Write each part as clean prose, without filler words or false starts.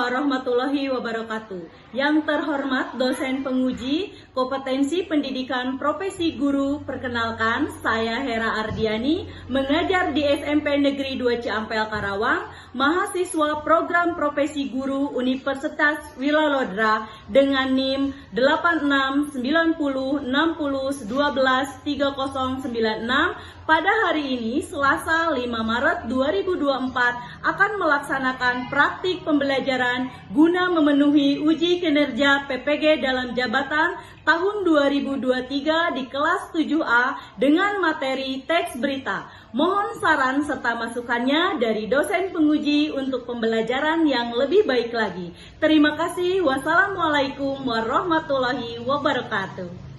warahmatullahi wabarakatuh. Yang terhormat dosen penguji kompetensi pendidikan profesi guru, perkenalkan saya Hera Ardiani, mengajar di SMP Negeri 2 Ciampel Karawang, mahasiswa program profesi guru Universitas Wilalodra dengan NIM 869060123096. Pada hari ini, Selasa 5 Maret 2024, akan melaksanakan praktik pembelajaran guna memenuhi uji kinerja PPG dalam jabatan tahun 2023 di kelas 7A dengan materi teks berita. Mohon saran serta masukannya dari dosen penguji untuk pembelajaran yang lebih baik lagi. Terima kasih. Wassalamualaikum warahmatullahi wabarakatuh.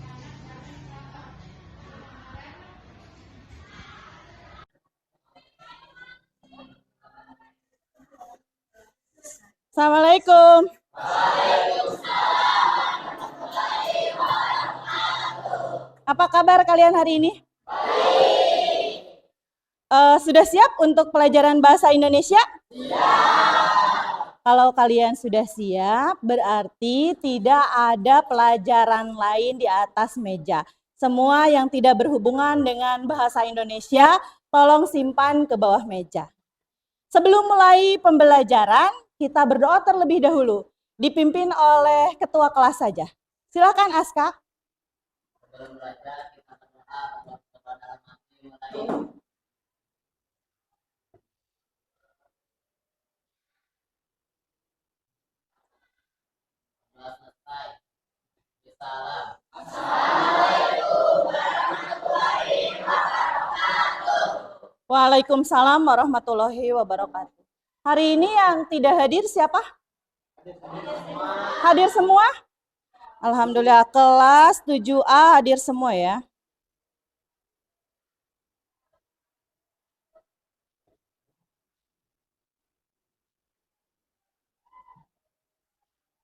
Assalamualaikum. Apa kabar kalian hari ini? Sudah siap untuk pelajaran bahasa Indonesia? Kalau kalian sudah siap, berarti tidak ada pelajaran lain di atas meja. Semua yang tidak berhubungan dengan bahasa Indonesia, tolong simpan ke bawah meja. Sebelum mulai pembelajaran, kita berdoa terlebih dahulu, dipimpin oleh ketua kelas saja. Silakan Aska. Waalaikumsalam warahmatullahi wabarakatuh. Hari ini yang tidak hadir siapa? Hadir semua? Alhamdulillah, kelas 7A hadir semua ya.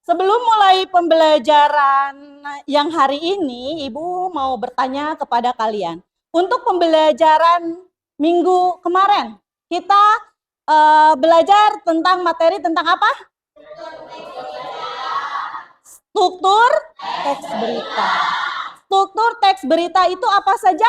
Sebelum mulai pembelajaran yang hari ini, Ibu mau bertanya kepada kalian. Untuk pembelajaran minggu kemarin, kita belajar tentang materi tentang apa? Struktur teks berita. Struktur teks berita itu apa saja?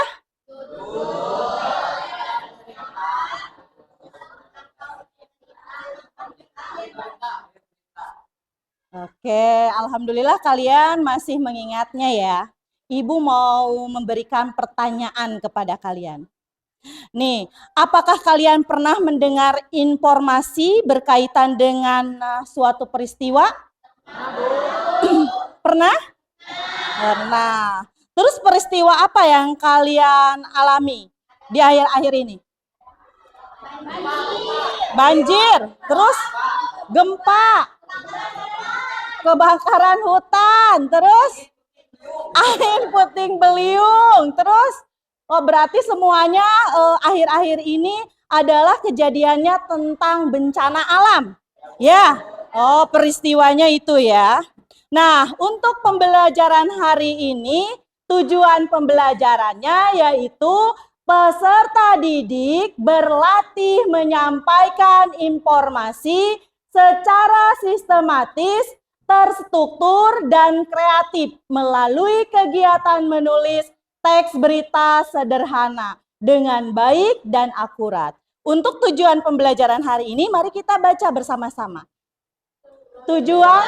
Oke, alhamdulillah kalian masih mengingatnya ya. Ibu mau memberikan pertanyaan kepada kalian. Nih, apakah kalian pernah mendengar informasi berkaitan dengan suatu peristiwa? Pernah? Pernah. Terus peristiwa apa yang kalian alami di akhir-akhir ini? Banjir, terus gempa, kebakaran hutan, terus angin puting beliung, terus berarti semuanya akhir-akhir ini adalah kejadiannya tentang bencana alam. Ya, peristiwanya itu ya. Nah, untuk pembelajaran hari ini, tujuan pembelajarannya yaitu peserta didik berlatih menyampaikan informasi secara sistematis, terstruktur, dan kreatif melalui kegiatan menulis teks berita sederhana dengan baik dan akurat. Untuk tujuan pembelajaran hari ini, mari kita baca bersama-sama. Tujuan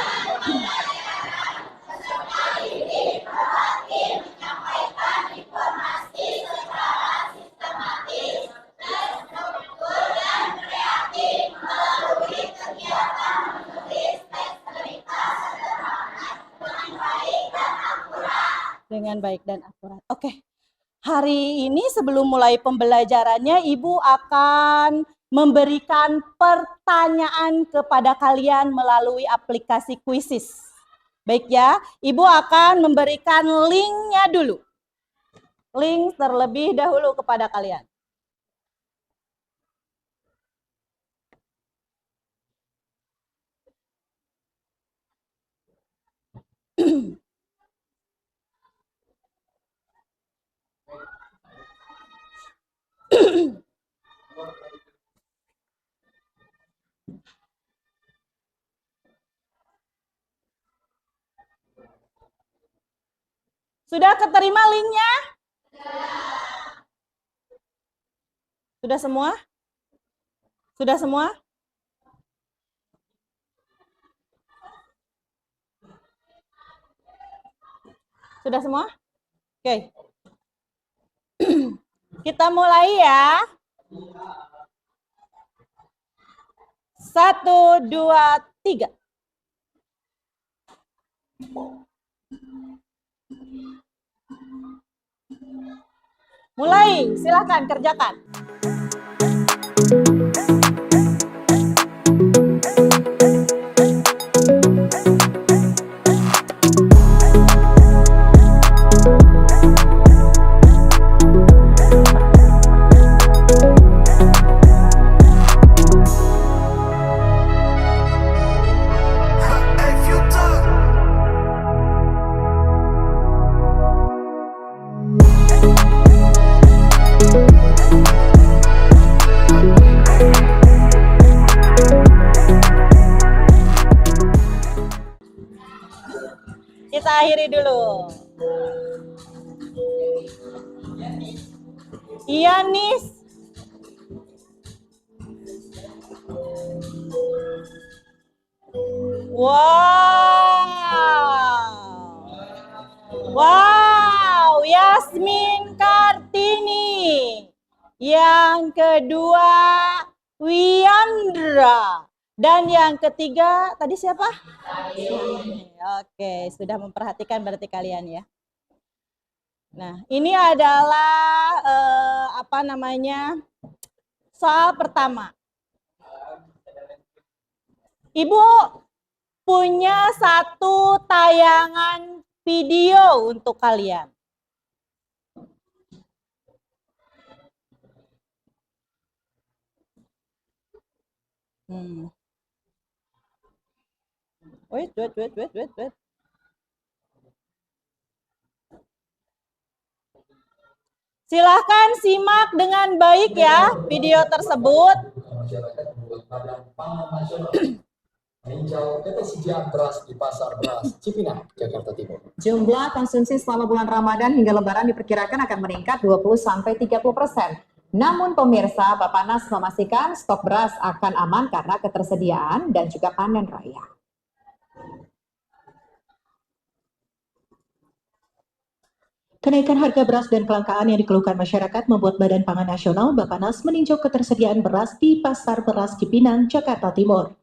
dengan baik dan akurat. Oke. Hari ini sebelum mulai pembelajarannya, Ibu akan memberikan pertanyaan kepada kalian melalui aplikasi Quizizz. Baik ya, Ibu akan memberikan linknya dulu. Link terlebih dahulu kepada kalian. Sudah keterima linknya? Sudah semua? Sudah semua? Sudah semua? Oke. Kita mulai ya. 1, 2, 3. Mulai, silakan kerjakan. Kita akhiri dulu. Iya, Nis. Wow, Yasmin Kartini. Yang kedua, Wiandra. Dan yang ketiga, tadi siapa? Oke, sudah memperhatikan berarti kalian ya. Nah, ini adalah soal pertama. Ibu punya satu tayangan video untuk kalian. Wait. Silahkan simak dengan baik ya video tersebut. Meninjau ketersediaan beras di pasar beras Cipinang, Jakarta Timur. Jumlah konsumsi selama bulan Ramadan hingga Lebaran diperkirakan akan meningkat 20-30%. Namun pemirsa, Bappenas memastikan stok beras akan aman karena ketersediaan dan juga panen raya. Kenaikan harga beras dan kelangkaan yang dikeluhkan masyarakat membuat Badan Pangan Nasional Bappenas meninjau ketersediaan beras di Pasar Beras Cipinang, Jakarta Timur.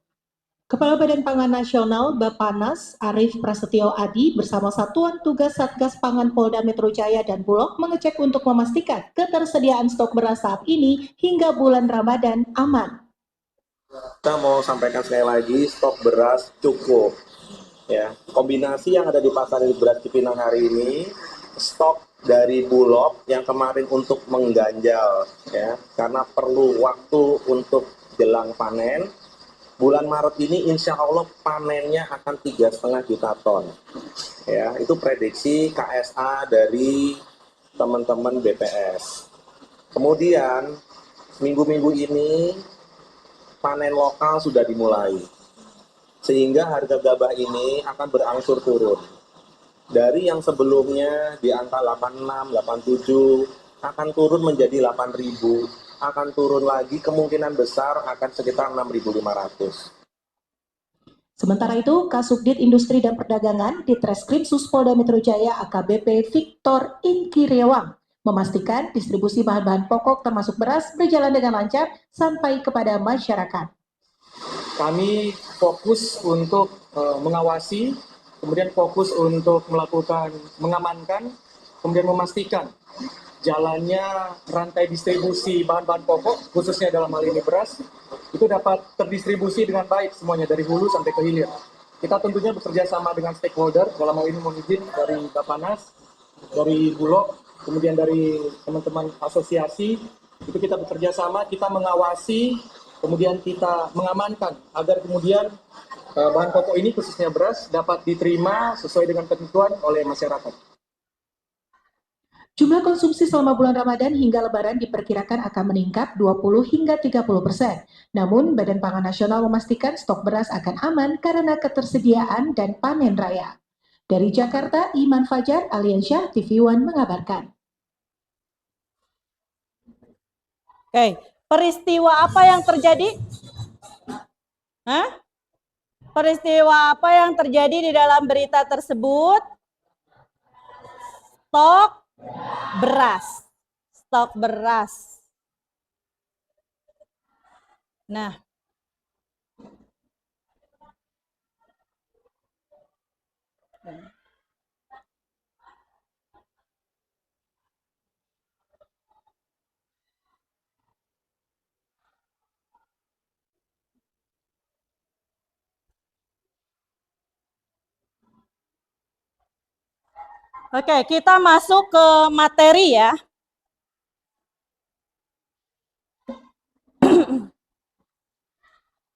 Kepala Badan Pangan Nasional Bappenas Arief Prasetyo Adi bersama Satuan Tugas Satgas Pangan Polda Metro Jaya dan Bulog mengecek untuk memastikan ketersediaan stok beras saat ini hingga bulan Ramadan aman. Kita mau sampaikan sekali lagi, stok beras cukup. Ya, kombinasi yang ada di pasar beras Cipinang hari ini, stok dari Bulog yang kemarin untuk mengganjal, ya, karena perlu waktu untuk jelang panen. Bulan Maret ini insya Allah panennya akan 3,5 juta ton. Ya, itu prediksi KSA dari teman-teman BPS. Kemudian minggu-minggu ini panen lokal sudah dimulai, sehingga harga gabah ini akan berangsur turun. Dari yang sebelumnya di angka 86, 87 akan turun menjadi 8.000. Akan turun lagi, kemungkinan besar akan sekitar 6.500. Sementara itu, Kasubdit Industri dan Perdagangan Ditreskrim Suspolda Metro Jaya AKBP Victor Inkiriawang memastikan distribusi bahan-bahan pokok termasuk beras berjalan dengan lancar sampai kepada masyarakat. Kami fokus untuk mengawasi, kemudian fokus untuk melakukan mengamankan, kemudian memastikan jalannya rantai distribusi bahan-bahan pokok, khususnya dalam hal ini beras, itu dapat terdistribusi dengan baik semuanya dari hulu sampai ke hilir. Kita tentunya bekerja sama dengan stakeholder, dalam hal ini mohon izin dari Bappenas, dari Bulog, kemudian dari teman-teman asosiasi, itu kita bekerja sama, kita mengawasi, kemudian kita mengamankan agar kemudian bahan pokok ini khususnya beras dapat diterima sesuai dengan ketentuan oleh masyarakat. Jumlah konsumsi selama bulan Ramadan hingga Lebaran diperkirakan akan meningkat 20 hingga 30%. Namun, Badan Pangan Nasional memastikan stok beras akan aman karena ketersediaan dan panen raya. Dari Jakarta, Iman Fajar Aliansyah TV One mengabarkan. Oke, peristiwa apa yang terjadi? Hah? Peristiwa apa yang terjadi di dalam berita tersebut? Stok beras. Stok beras. Nah, oke, kita masuk ke materi ya.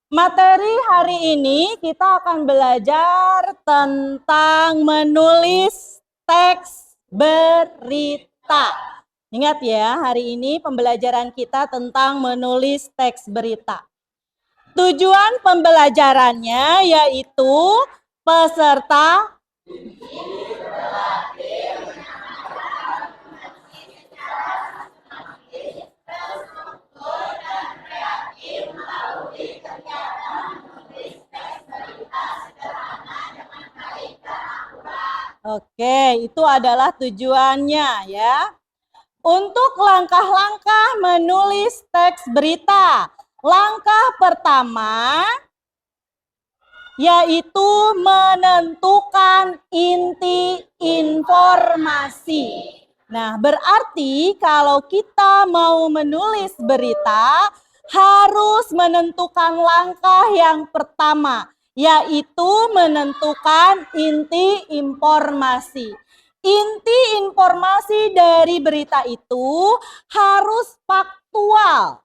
Materi hari ini kita akan belajar tentang menulis teks berita. Ingat ya, hari ini pembelajaran kita tentang menulis teks berita. Tujuan pembelajarannya yaitu peserta Oke, itu adalah tujuannya ya. Untuk langkah-langkah menulis teks berita. Langkah pertama yaitu menentukan inti informasi. Nah, berarti kalau kita mau menulis berita harus menentukan langkah yang pertama, yaitu menentukan inti informasi. Inti informasi dari berita itu harus faktual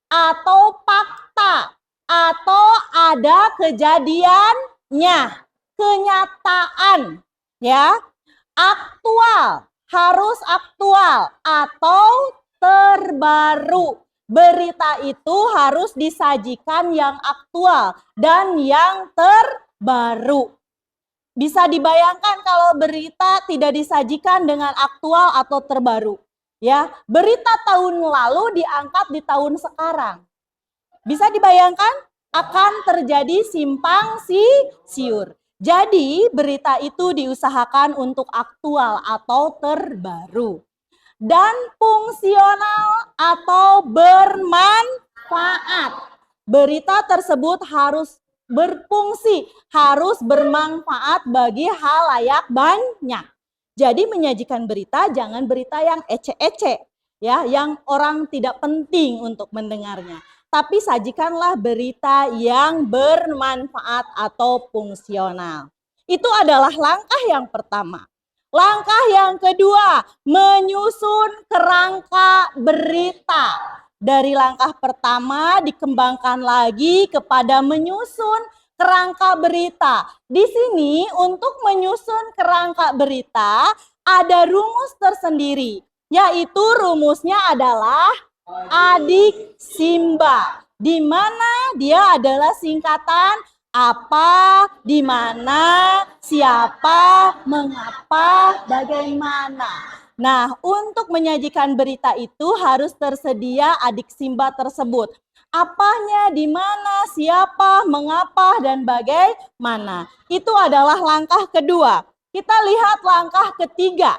atau fakta atau ada kejadiannya, kenyataan, ya. Aktual, harus aktual atau terbaru. Berita itu harus disajikan yang aktual dan yang terbaru. Bisa dibayangkan kalau berita tidak disajikan dengan aktual atau terbaru. Ya, berita tahun lalu diangkat di tahun sekarang. Bisa dibayangkan akan terjadi simpang siur. Jadi berita itu diusahakan untuk aktual atau terbaru. Dan fungsional atau bermanfaat. Berita tersebut harus berfungsi, harus bermanfaat bagi halayak banyak. Jadi menyajikan berita jangan berita yang ece-ece, ya, yang orang tidak penting untuk mendengarnya. Tapi sajikanlah berita yang bermanfaat atau fungsional. Itu adalah langkah yang pertama. Langkah yang kedua, menyusun kerangka berita. Dari langkah pertama dikembangkan lagi kepada menyusun kerangka berita. Di sini untuk menyusun kerangka berita ada rumus tersendiri, yaitu rumusnya adalah adik simba, di mana dia adalah singkatan apa, di mana, siapa, mengapa, bagaimana. Nah, untuk menyajikan berita itu harus tersedia adik simba tersebut. Apanya, di mana, siapa, mengapa, dan bagaimana. Itu adalah langkah kedua. Kita lihat langkah ketiga.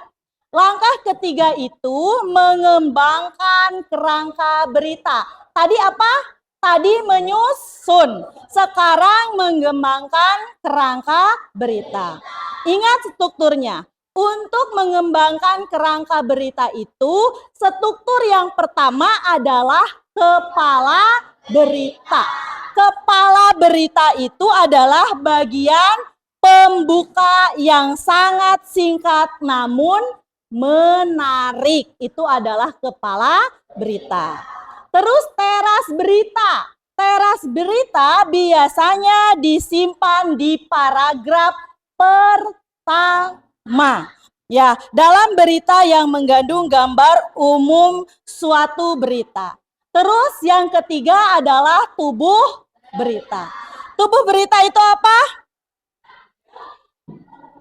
Langkah ketiga itu mengembangkan kerangka berita. Tadi apa? Tadi menyusun. Sekarang mengembangkan kerangka berita. Ingat strukturnya. Untuk mengembangkan kerangka berita itu, struktur yang pertama adalah kepala berita. Kepala berita itu adalah bagian pembuka yang sangat singkat namun menarik. Itu adalah kepala berita. Terus teras berita. Teras berita biasanya disimpan di paragraf pertama. Ya, dalam berita yang mengandung gambar umum suatu berita. Terus yang ketiga adalah tubuh berita. Tubuh berita itu apa?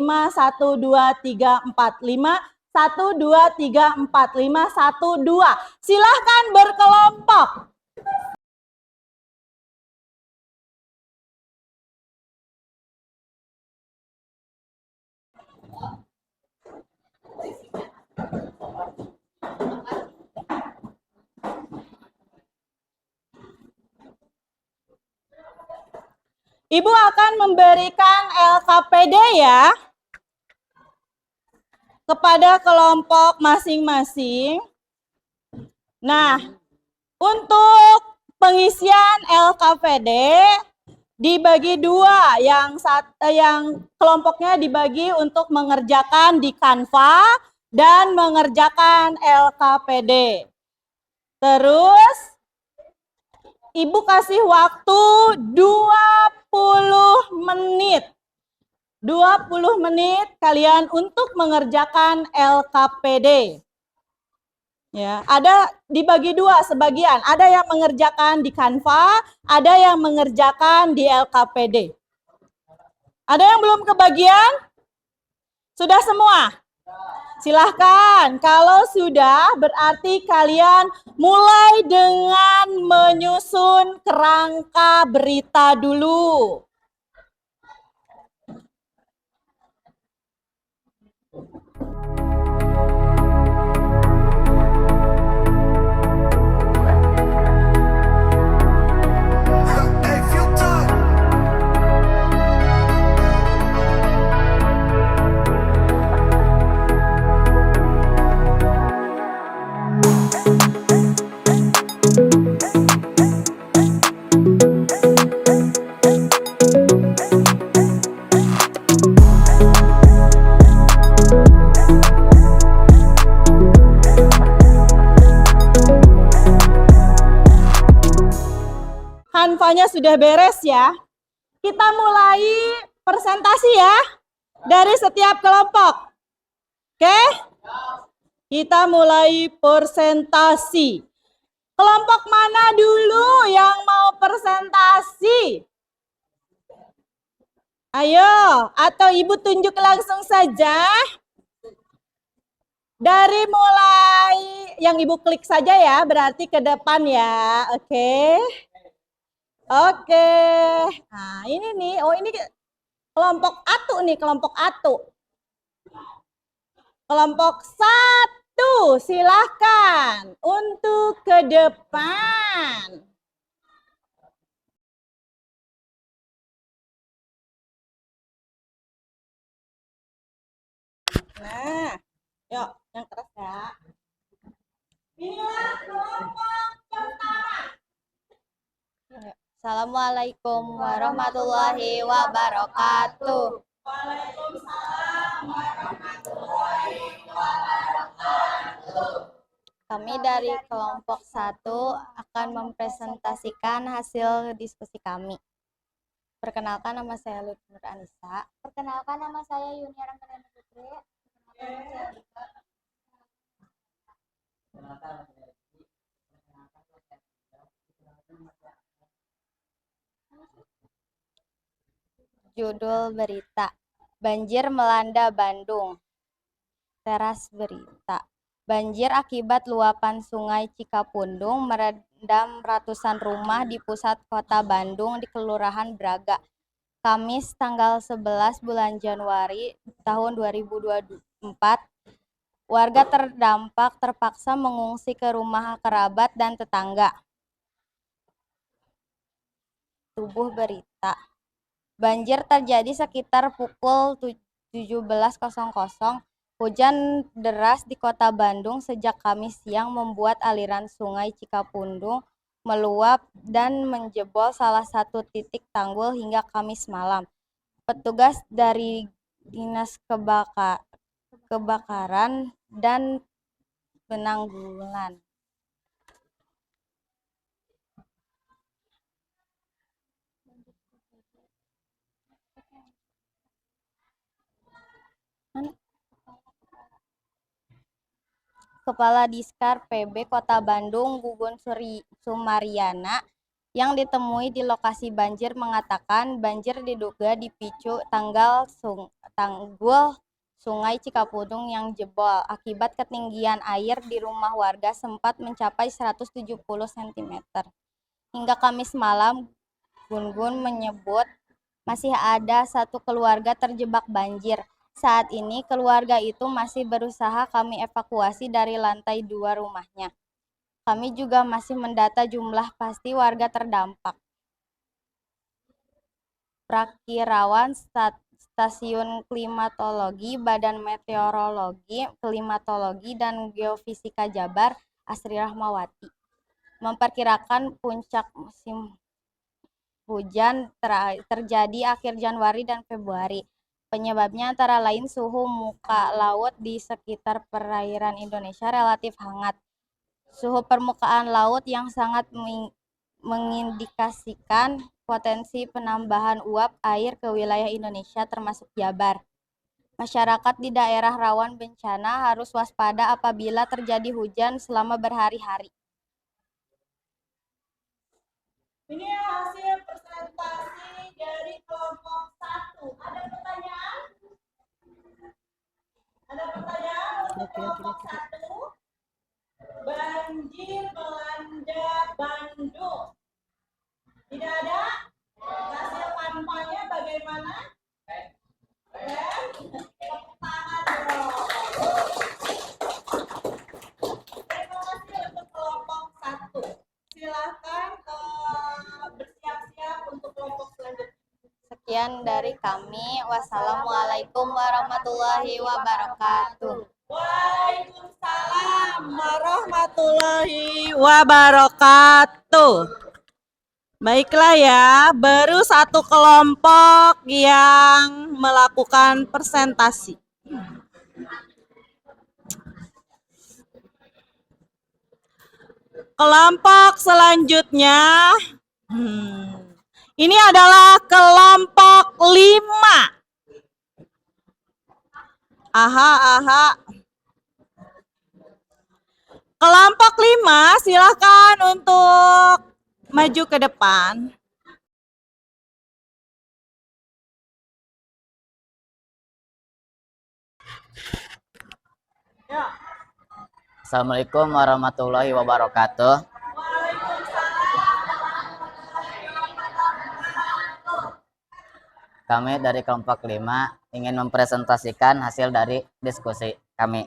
5, 1, 2, 3, 4, 5, 1, 2, 3, 4, 5, 1, 2. Silahkan berkelompok. Ibu akan memberikan LKPD ya kepada kelompok masing-masing. Nah, untuk pengisian LKPD dibagi dua, yang kelompoknya dibagi untuk mengerjakan di Canva dan mengerjakan LKPD. Terus Ibu kasih waktu 20 menit. 20 menit kalian untuk mengerjakan LKPD. Ya, ada dibagi dua sebagian. Ada yang mengerjakan di Canva, ada yang mengerjakan di LKPD. Ada yang belum kebagian? Sudah semua? Silahkan, kalau sudah berarti kalian mulai dengan menyusun kerangka berita dulu. Canva-nya sudah beres ya. Kita mulai presentasi ya dari setiap kelompok. Oke? Kita mulai presentasi. Kelompok mana dulu yang mau presentasi? Ayo, atau Ibu tunjuk langsung saja. Dari mulai yang Ibu klik saja ya, berarti ke depan ya. Oke. Oke. Nah, ini nih. Oh, ini kelompok atu nih, kelompok atu. Kelompok 1, silahkan untuk ke depan. Nah, Yuk, yang keras ya. Inilah kelompok pertama. Assalamualaikum warahmatullahi wabarakatuh. Waalaikumsalam warahmatullahi wabarakatuh. Kami dari kelompok 1 akan mempresentasikan hasil diskusi kami. Perkenalkan, nama saya Lutfi Anissa. Perkenalkan, nama saya Yunia Rangkadana Putri. Judul berita: Banjir melanda Bandung. Teras berita: banjir akibat luapan Sungai Cikapundung merendam ratusan rumah di pusat kota Bandung di Kelurahan Braga. Kamis tanggal 11 bulan Januari tahun 2024, warga terdampak terpaksa mengungsi ke rumah kerabat dan tetangga. Tubuh berita: banjir terjadi sekitar pukul 17.00. Hujan deras di kota Bandung sejak Kamis siang membuat aliran Sungai Cikapundung meluap dan menjebol salah satu titik tanggul hingga Kamis malam. Petugas dari Dinas Kebakaran dan Penanggulangan Kepala Diskar PB Kota Bandung, Gugun Sumariana, yang ditemui di lokasi banjir mengatakan banjir diduga dipicu tanggul Sungai Cikapundung yang jebol. Akibat ketinggian air di rumah warga sempat mencapai 170 cm. Hingga Kamis malam, Gun menyebut masih ada satu keluarga terjebak banjir. Saat ini keluarga itu masih berusaha kami evakuasi dari lantai 2 rumahnya. Kami juga masih mendata jumlah pasti warga terdampak. Prakirawan Stasiun Klimatologi Badan Meteorologi, Klimatologi dan Geofisika Jabar, Asri Rahmawati, memperkirakan puncak musim hujan terjadi akhir Januari dan Februari. Penyebabnya antara lain suhu muka laut di sekitar perairan Indonesia relatif hangat. Suhu permukaan laut yang sangat mengindikasikan potensi penambahan uap air ke wilayah Indonesia termasuk Jabar. Masyarakat di daerah rawan bencana harus waspada apabila terjadi hujan selama berhari-hari. Ini hasil presentasi dari kelompok 1. Ada pertanyaan? Ada pertanyaan untuk kelompok 1? Banjir melanda Bandung. Tidak ada? Hasil kampanye bagaimana? Tepuk tangan dong. Terima kasih untuk kelompok 1. Silakan bersiap-siap untuk kelompok selanjutnya. Sekian dari kami. Wassalamualaikum warahmatullahi wabarakatuh. Waalaikumsalam warahmatullahi wabarakatuh. Baiklah ya, baru satu kelompok yang melakukan presentasi. Kelompok selanjutnya, ini adalah kelompok 5. Aha. Kelompok 5, silakan untuk maju ke depan. Ya. Assalamualaikum warahmatullahi wabarakatuh. Kami dari kelompok 5 ingin mempresentasikan hasil dari diskusi kami.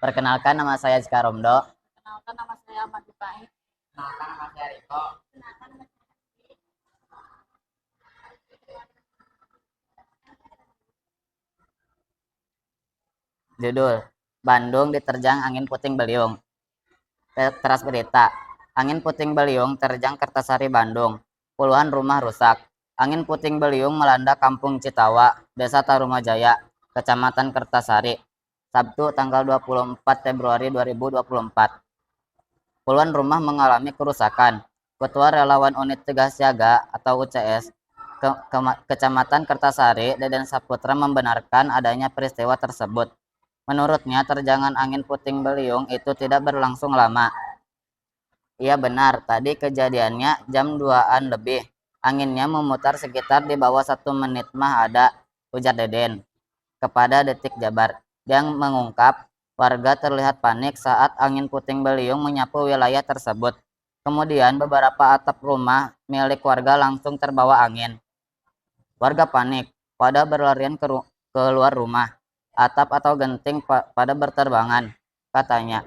Perkenalkan, nama saya Jika Romdo. Perkenalkan, nama saya Ahmad Ibrahim. Perkenalkan, nama saya Riko. Judul: Bandung diterjang angin puting beliung. Teras berita, angin puting beliung terjang Kertasari, Bandung. Puluhan rumah rusak. Angin puting beliung melanda Kampung Citawa, Desa Tarumajaya, Kecamatan Kertasari, Sabtu tanggal 24 Februari 2024. Puluhan rumah mengalami kerusakan. Ketua Relawan Unit Cegah Siaga atau UCS Kecamatan Kertasari, Deden Saputra membenarkan adanya peristiwa tersebut. Menurutnya, terjangan angin puting beliung itu tidak berlangsung lama. Iya benar, tadi kejadiannya jam 2-an lebih. Anginnya memutar sekitar di bawah 1 menit mah ada, ujar Deden kepada Detik Jabar. Dia mengungkap, warga terlihat panik saat angin puting beliung menyapu wilayah tersebut. Kemudian beberapa atap rumah milik warga langsung terbawa angin. Warga panik, pada berlarian keluar rumah. Atap atau genting pada berterbangan, katanya.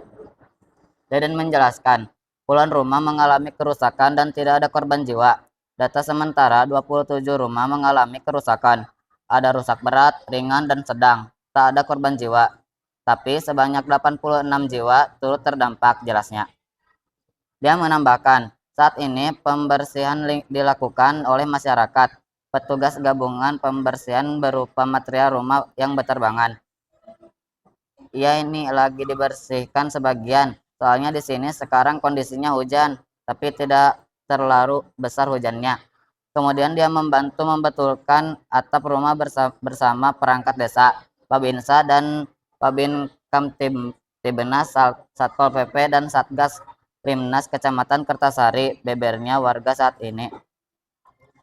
Deden menjelaskan, puluhan rumah mengalami kerusakan dan tidak ada korban jiwa. Data sementara 27 rumah mengalami kerusakan. Ada rusak berat, ringan, dan sedang. Tak ada korban jiwa. Tapi sebanyak 86 jiwa turut terdampak, jelasnya. Dia menambahkan, saat ini pembersihan dilakukan oleh masyarakat. Petugas gabungan pembersihan berupa material rumah yang berterbangan. Iya, ini lagi dibersihkan sebagian. Soalnya di sini sekarang kondisinya hujan, tapi tidak terlalu besar hujannya. Kemudian dia membantu membetulkan atap rumah bersama perangkat desa, Babinsa dan Babin Kamtibnas, Satpol PP dan Satgas Rimnas Kecamatan Kertasari. Bebernya warga saat ini.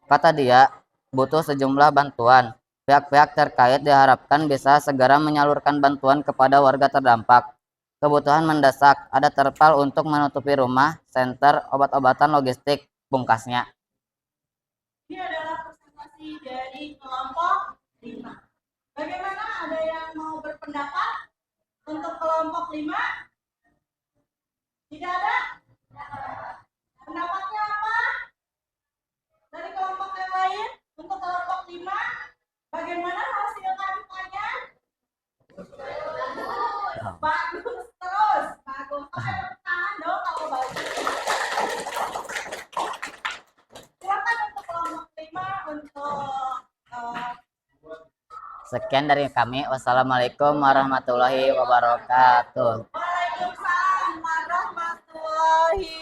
Kata dia, butuh sejumlah bantuan. Pihak-pihak terkait diharapkan bisa segera menyalurkan bantuan kepada warga terdampak. Kebutuhan mendesak, ada terpal untuk menutupi rumah, senter, obat-obatan, logistik, pungkasnya. Ini adalah presentasi dari kelompok 5. Bagaimana, ada yang mau berpendapat untuk kelompok 5? Tidak ada? Pendapatnya apa? Dari kelompok yang lain untuk kelompok 5, bagaimana hasil kampanye? Bagus terus, bagus. Oke, tepuk tangan dong kalau bagus. Silakan untuk kelompok 5 untuk Sekian dari kami. Wassalamualaikum warahmatullahi wabarakatuh. Waalaikumsalam warahmatullahi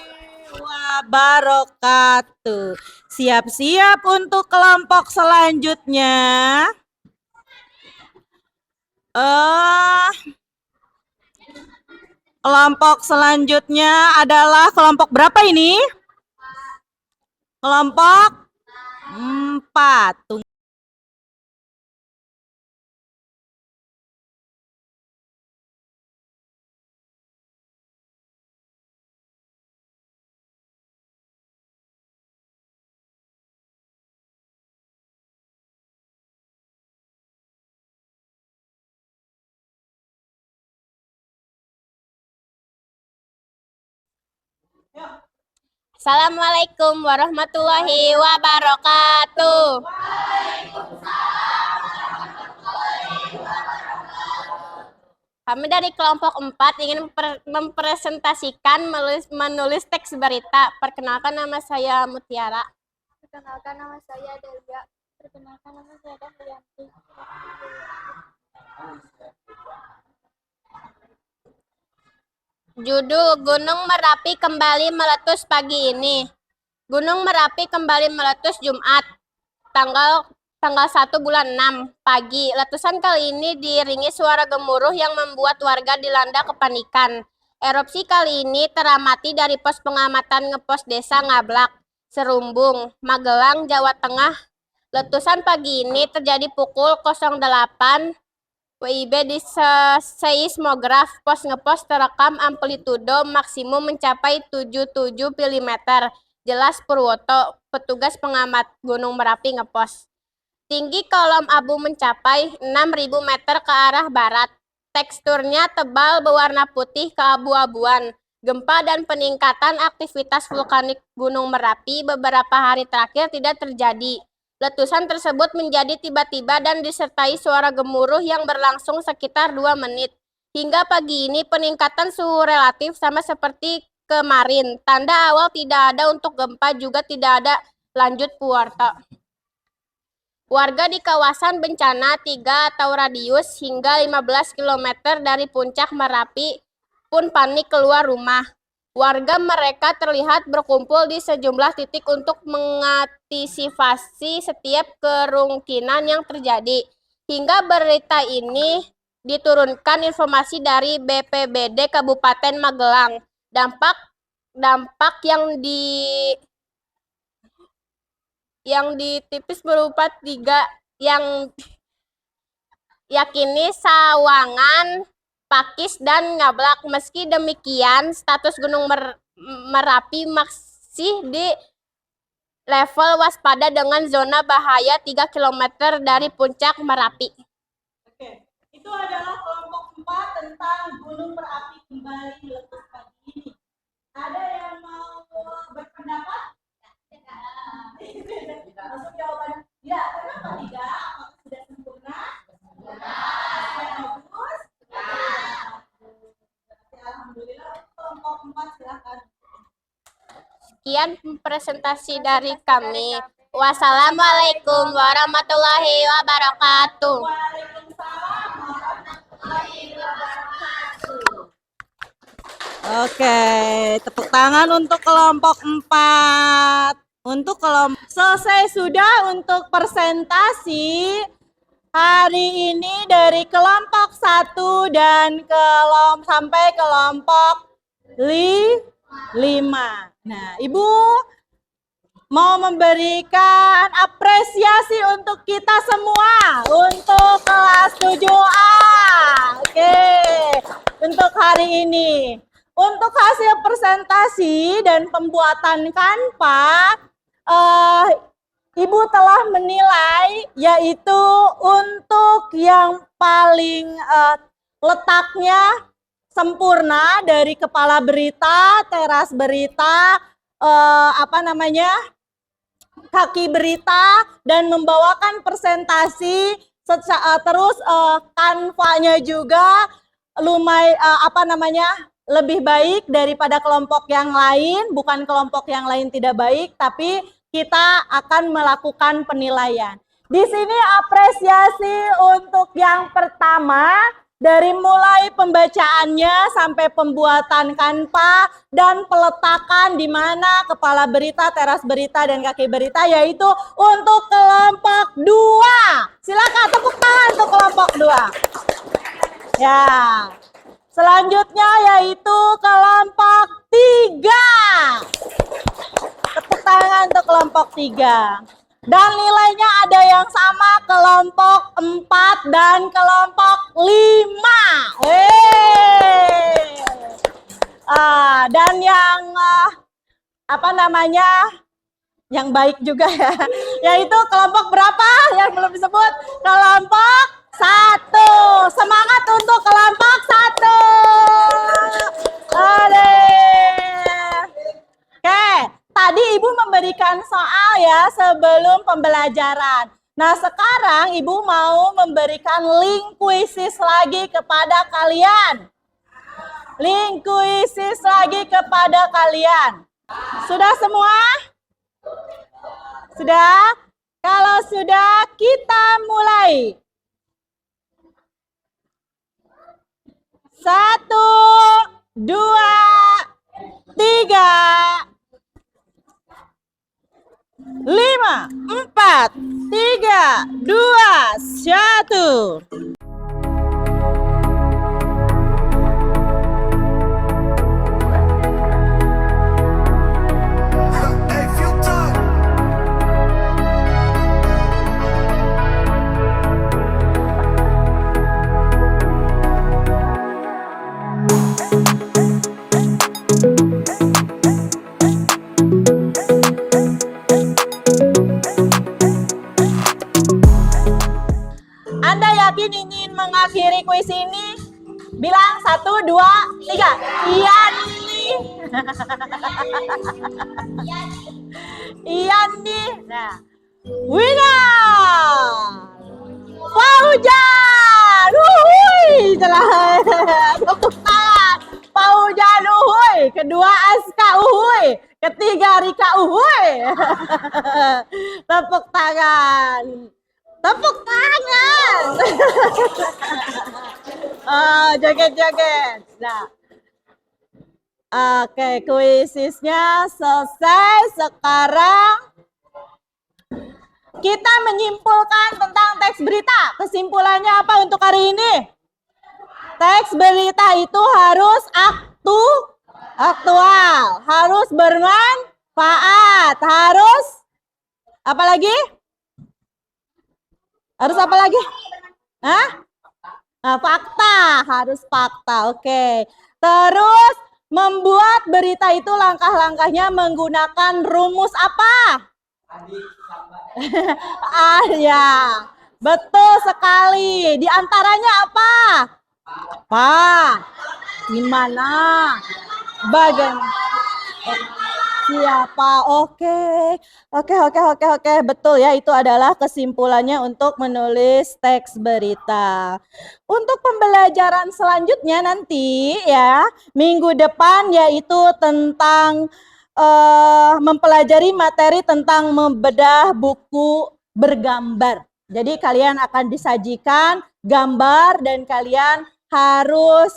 wabarakatuh. Siap-siap untuk kelompok selanjutnya. Kelompok selanjutnya adalah kelompok berapa ini? Kelompok 4. Assalamualaikum warahmatullahi wabarakatuh. Kami dari kelompok 4 ingin mempresentasikan menulis teks berita. Perkenalkan, nama saya Mutiara. Perkenalkan, nama saya Delia. Perkenalkan, nama saya Dahlianti. Judul, Gunung Merapi kembali meletus pagi ini. Gunung Merapi kembali meletus Jumat, tanggal 1 bulan 6 pagi. Letusan kali ini diiringi suara gemuruh yang membuat warga dilanda kepanikan. Erupsi kali ini teramati dari pos pengamatan ngepos Desa Ngablak, Serumbung, Magelang, Jawa Tengah. Letusan pagi ini terjadi pukul 08 WIB di seismograf. Pos ngepos terekam amplitudo maksimum mencapai 77 mm. Jelas Purwoto, petugas pengamat Gunung Merapi ngepos. Tinggi kolom abu mencapai 6.000 meter ke arah barat. Teksturnya tebal berwarna putih keabu-abuan. Gempa dan peningkatan aktivitas vulkanik Gunung Merapi beberapa hari terakhir tidak terjadi. Letusan tersebut menjadi tiba-tiba dan disertai suara gemuruh yang berlangsung sekitar 2 menit. Hingga pagi ini peningkatan suhu relatif sama seperti kemarin. Tanda awal tidak ada untuk gempa, juga tidak ada lanjut puarta. Warga di kawasan bencana 3 atau radius hingga 15 km dari puncak Merapi pun panik keluar rumah. Warga mereka terlihat berkumpul di sejumlah titik untuk mengantisipasi setiap kemungkinan yang terjadi. Hingga berita ini diturunkan informasi dari BPBD Kabupaten Magelang. Dampak yang ditipis berupa 3 yang yakini Sawangan, Pakis, dan Ngablak. Meski demikian, status Gunung Merapi masih di level waspada dengan zona bahaya 3 km dari puncak Merapi. Oke, itu adalah kelompok 4 tentang gunung berapi kembali meletus pagi ini. Ada yang mau berpendapat? Langsung jawabannya, ya, kenapa tidak? Apakah sudah sempurna? Bagus? Alhamdulillah, kelompok 4 silakan. Sekian presentasi dari kami. Wassalamualaikum warahmatullahi wabarakatuh. Waalaikumsalam warahmatullahi wabarakatuh. Oke, tepuk tangan untuk kelompok 4. Untuk kelompok selesai sudah untuk presentasi hari ini dari kelompok 1 dan sampai kelompok 5. Nah, Ibu mau memberikan apresiasi untuk kita semua untuk kelas 7A. Oke, untuk hari ini. Untuk hasil presentasi dan pembuatan kanva, Ibu telah menilai yaitu untuk yang paling letaknya sempurna dari kepala berita, teras berita, kaki berita, dan membawakan presentasi terus kanvanya juga lebih baik daripada kelompok yang lain. Bukan kelompok yang lain tidak baik, tapi kita akan melakukan penilaian. Di sini apresiasi untuk yang pertama, dari mulai pembacaannya sampai pembuatan kanva dan peletakan di mana kepala berita, teras berita, dan kaki berita, yaitu untuk kelompok 2. Silakan tepuk tangan untuk kelompok 2. Ya. Selanjutnya yaitu kelompok 3. Tepuk tangan untuk kelompok 3. Dan nilainya ada yang sama kelompok 4 dan kelompok 5. Dan yang yang baik juga ya, yaitu kelompok berapa yang belum disebut? Kelompok 1. Semangat untuk kelompok 1. Oke, tadi Ibu memberikan soal ya sebelum pembelajaran. Nah, sekarang Ibu mau memberikan link kuisis lagi kepada kalian. Link kuisis lagi kepada kalian. Sudah semua? Sudah? Kalau sudah, kita mulai. 1, 2, 3, 5, 4, 3, 2, 1. Ingin mengakhiri kuis ini? Bilang 1, 2, 3. Iya nih. Iya nih. Nah, winner Fauzan. Wuhui. kedua Aska uhuy, ketiga Rika uhuy. Tepuk tangan. Tepuk tangan. Joget-joget. Nah. Oke, kuisisnya selesai. Sekarang kita menyimpulkan tentang teks berita. Kesimpulannya apa untuk hari ini? Teks berita itu harus aktual, harus bermanfaat, harus apa lagi? Harus apa lagi? Hah? Nah, fakta, harus fakta. Oke. Terus membuat berita itu langkah-langkahnya menggunakan rumus apa? Ya, betul sekali. Di antaranya apa? Gimana? Bagaimana? Siapa? Oke, betul ya. Itu adalah kesimpulannya untuk menulis teks berita. Untuk pembelajaran selanjutnya nanti ya, minggu depan yaitu tentang mempelajari materi tentang membedah buku bergambar. Jadi kalian akan disajikan gambar dan kalian harus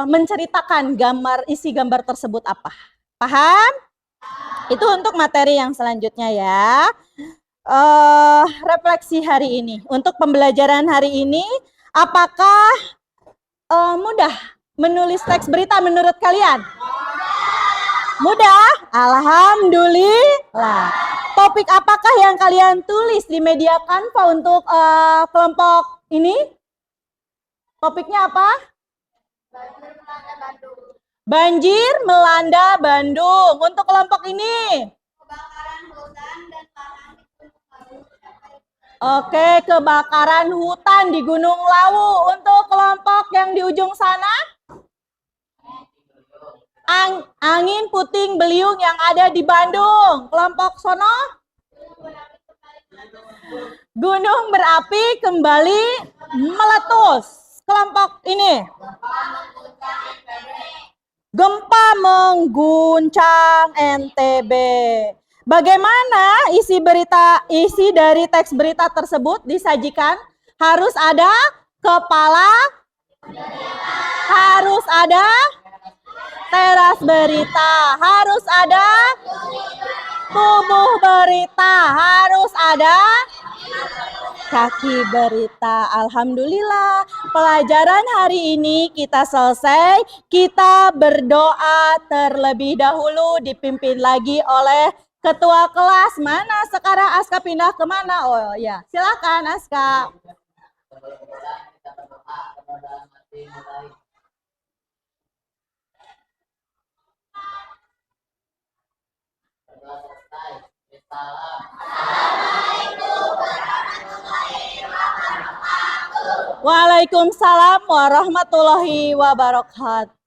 menceritakan isi gambar tersebut apa. Paham? Itu untuk materi yang selanjutnya ya. Refleksi hari ini. Untuk pembelajaran hari ini, apakah mudah menulis teks berita menurut kalian? Mudah? Alhamdulillah. Topik apakah yang kalian tulis di media Canva untuk kelompok ini? Topiknya apa? Banjir melanda Bandung. Untuk kelompok ini? Kebakaran hutan dan lahan di Gunung Lawu. Oke, kebakaran hutan di Gunung Lawu. Untuk kelompok yang di ujung sana? Angin puting beliung yang ada di Bandung. Kelompok sono? Gunung berapi kembali meletus. Kelompok ini? Gempa mengguncang NTB. Bagaimana isi dari teks berita tersebut disajikan? Harus ada kepala, harus ada teras berita, harus ada tubuh berita, harus ada kaki berita. Alhamdulillah, pelajaran hari ini kita selesai. Kita berdoa terlebih dahulu dipimpin lagi oleh ketua kelas. Mana sekarang Aska pindah kemana? Oh ya, silakan Aska. Waalaikumsalam warahmatullahi wabarakatuh.